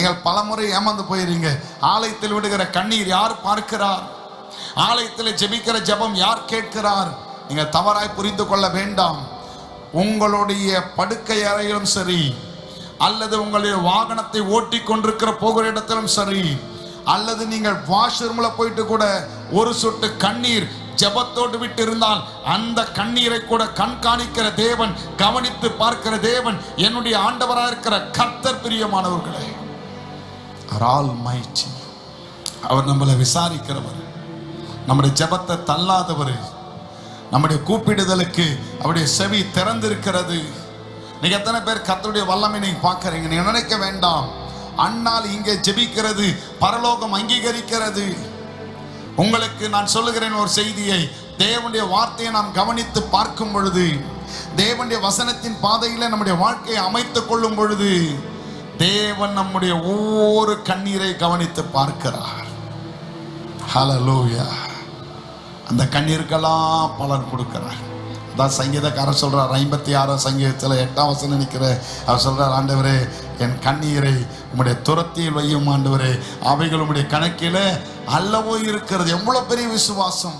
நீங்கள் பலமுறை ஏமாந்து போயிருங்க. ஆலயத்தில் விடுகிற கண்ணீர் யார் பார்க்கிறார்? ஆலயத்தில் ஜெபிக்கிற ஜெபம் யார் கேட்கிறார்? நீங்கள் தவறாய் புரிந்து கொள்ள வேண்டாம். உங்களுடைய படுக்கை அறையிலும் சரி, அல்லது உங்களுடைய வாகனத்தை ஓட்டி கொண்டிருக்கிற போகிற இடத்திலும் சரி, அல்லது நீங்கள் வாஷ்ரூம்ல போயிட்டு கூட ஒரு சொட்டு கண்ணீர் ஜெபத்தோடு விட்டு இருந்தால் அந்த கண்ணீரை கூட கண்காணிக்கிற தேவன், கவனித்து பார்க்கிற தேவன், என்னுடைய ஆண்டவராக இருக்கிற கர்த்தர். பிரியமானவர்களே, ஆல்மைட்டி, அவர் நம்மளை விசாரிக்கிறவர், நம்முடைய ஜெபத்தை தள்ளாதவர், நம்முடைய கூப்பிடுதலுக்கு அவருடைய செவி திறந்திருக்கிறது. நீங்க எத்தனை பேர் கர்த்தருடைய வல்லமை நீங்க பார்க்கறீங்க? நீங்க நினைக்க வேண்டாம், அண்ணால் இங்கே ஜெபிக்கிறது பரலோகம் அங்கீகரிக்கிறது. உங்களுக்கு நான் சொல்லுகிறேன் ஒரு செய்தியை. தேவனுடைய வார்த்தையை நாம் கவனித்து பார்க்கும் பொழுது, தேவனுடைய வசனத்தின் பாதையில நம்முடைய வாழ்க்கையை அமைத்துக் கொள்ளும் பொழுது, தேவன் நம்முடைய ஒவ்வொரு கண்ணீரை கவனித்து பார்க்கிறார். ஹல்லேலூயா. அந்த கண்ணீருக்கெல்லாம் பலன் கொடுக்கிறார். அதான் சங்கீதக்காரர் சொல்றார், 56 சங்கீதத்தில் 8ஆம் வசனம் நினைக்கிற அவர் சொல்றார், ஆண்டவரே என் கண்ணீரை உம்முடைய துரத்தியில் வையும் ஆண்டவரே, அவைகள் உம்முடைய கணக்கில அல்லவோ இருக்கிறது. எவ்வளவு பெரிய விசுவாசம்!